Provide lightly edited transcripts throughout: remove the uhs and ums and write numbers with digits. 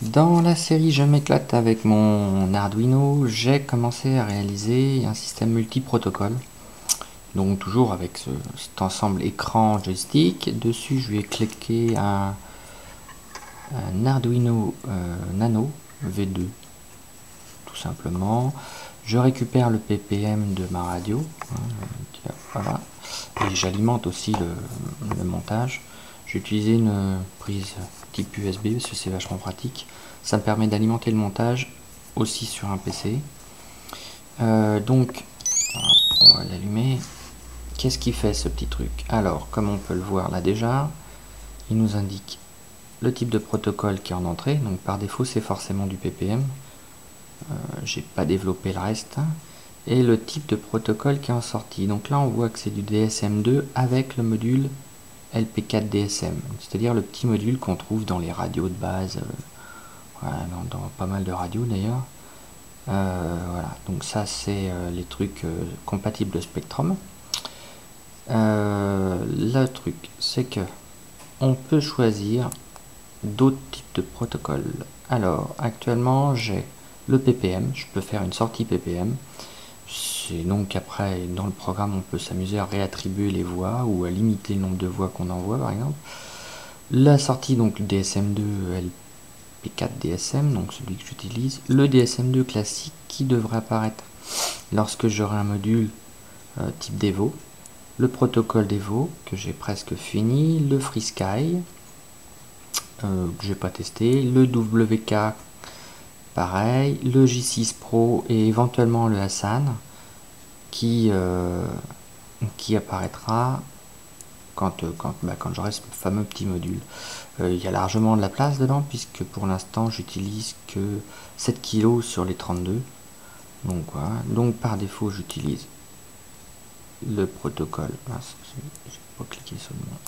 Dans la série Je m'éclate avec mon Arduino, j'ai commencé à réaliser un système multi-protocole. Donc toujours avec cet ensemble écran joystick. Dessus je lui ai cliqué un Arduino Nano V2 tout simplement. Je récupère le ppm de ma radio, voilà, et j'alimente aussi le montage. J'ai utilisé une prise type USB parce que c'est vachement pratique. Ça me permet d'alimenter le montage aussi sur un PC. Donc, on va l'allumer. Qu'est-ce qu'il fait ce petit truc? Alors, comme on peut le voir là déjà, il nous indique le type de protocole qui est en entrée. Donc par défaut, c'est forcément du ppm. J'ai pas développé le reste. Et le type de protocole qui est en sortie. Donc là, on voit que c'est du DSM2 avec le module LP4 DSM, c'est-à-dire le petit module qu'on trouve dans les radios de base, voilà, dans pas mal de radios d'ailleurs. Voilà, donc ça c'est les trucs compatibles de Spectrum. Le truc, c'est que on peut choisir d'autres types de protocoles. Alors, actuellement, j'ai le ppm, je peux faire une sortie ppm. C'est donc après, dans le programme, on peut s'amuser à réattribuer les voix ou à limiter le nombre de voix qu'on envoie, par exemple. La sortie, donc le DSM2 LP4 DSM, donc celui que j'utilise. Le DSM2 classique qui devrait apparaître lorsque j'aurai un module type Devo. Le protocole Devo que j'ai presque fini. Le FreeSky que j'ai pas testé. Le WK pareil. Le J6 Pro et éventuellement le Hassan qui apparaîtra quand j'aurai ce fameux petit module. Il y a largement de la place dedans puisque pour l'instant j'utilise que 7 kg sur les 32. Donc voilà. Donc par défaut j'utilise le protocole. J'ai pas cliqué sur le nom.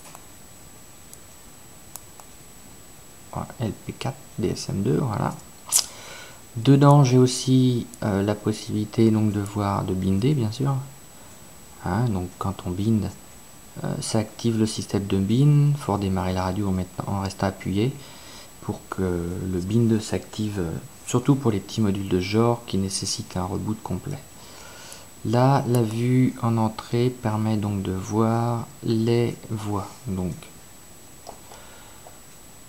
Voilà, LP4 DSM2, voilà. Dedans j'ai aussi la possibilité donc de binder bien sûr. Hein, donc quand on binde, ça active le système de bind. Il faut redémarrer la radio en restant appuyé pour que le bind s'active, surtout pour les petits modules de genre qui nécessitent un reboot complet. Là, la vue en entrée permet donc de voir les voix. Donc,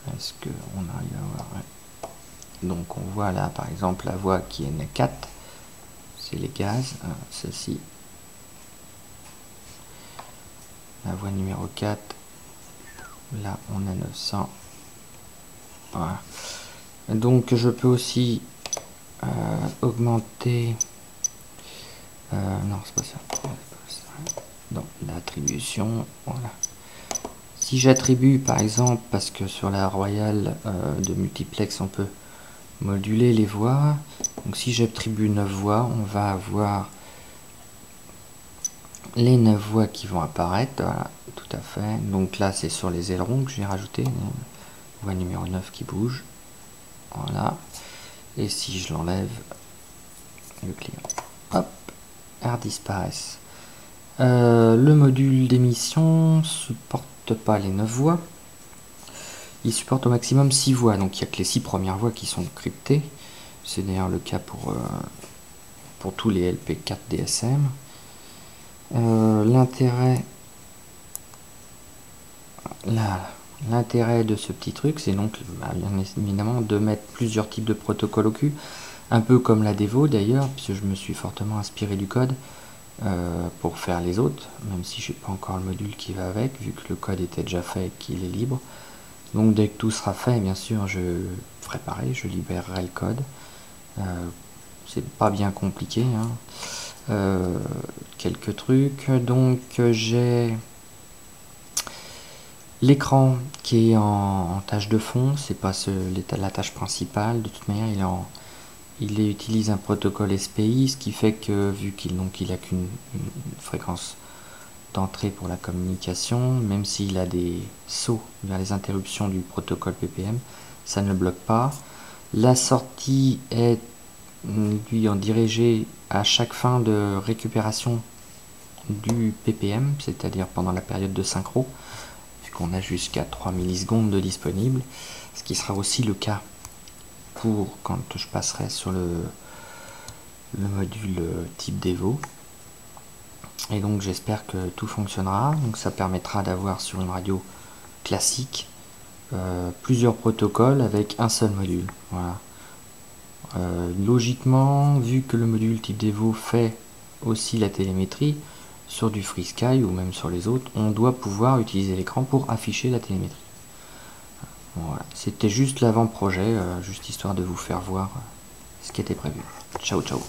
est-ce qu'on arrive à voir? Ouais. Donc, on voit là, par exemple, la voix qui est N4, c'est les gaz. Celle-ci, la voie numéro 4, là, on a 900. Voilà. Donc, je peux aussi augmenter. Non, c'est pas ça. Donc, l'attribution, voilà. Si j'attribue par exemple, parce que sur la Royale de multiplex on peut moduler les voix, donc si j'attribue 9 voix, on va avoir les 9 voix qui vont apparaître, voilà, tout à fait. Donc là c'est sur les ailerons que j'ai rajouté, voix numéro 9 qui bouge, voilà. Et si je l'enlève, le client, hop, elles disparaissent. Le module d'émission supporte pas les 9 voix. Il supporte au maximum 6 voix, donc il n'y a que les 6 premières voix qui sont cryptées. C'est d'ailleurs le cas pour tous les LP4 DSM. L'intérêt de ce petit truc, c'est donc bien évidemment de mettre plusieurs types de protocoles au cul, un peu comme la Devo d'ailleurs, puisque je me suis fortement inspiré du code pour faire les autres, même si j'ai pas encore le module qui va avec, vu que le code était déjà fait et qu'il est libre. Donc dès que tout sera fait, bien sûr, je ferai pareil, je libérerai le code. C'est pas bien compliqué, hein. Quelques trucs. Donc j'ai l'écran qui est en tâche de fond, c'est pas la tâche principale. De toute manière, il utilise un protocole SPI, ce qui fait que vu qu'il a qu'une fréquence d'entrée pour la communication, même s'il a des sauts vers les interruptions du protocole ppm, ça ne le bloque pas. La sortie est lui en dirigée à chaque fin de récupération du ppm, c'est-à-dire pendant la période de synchro, vu qu'on a jusqu'à 3 millisecondes de disponible, ce qui sera aussi le cas pour quand je passerai sur le module type Devo. Et donc j'espère que tout fonctionnera. Donc ça permettra d'avoir sur une radio classique plusieurs protocoles avec un seul module. Voilà. Logiquement, vu que le module type Devo fait aussi la télémétrie, sur du FreeSky ou même sur les autres, on doit pouvoir utiliser l'écran pour afficher la télémétrie. Voilà. C'était juste l'avant-projet, juste histoire de vous faire voir ce qui était prévu. Ciao ciao.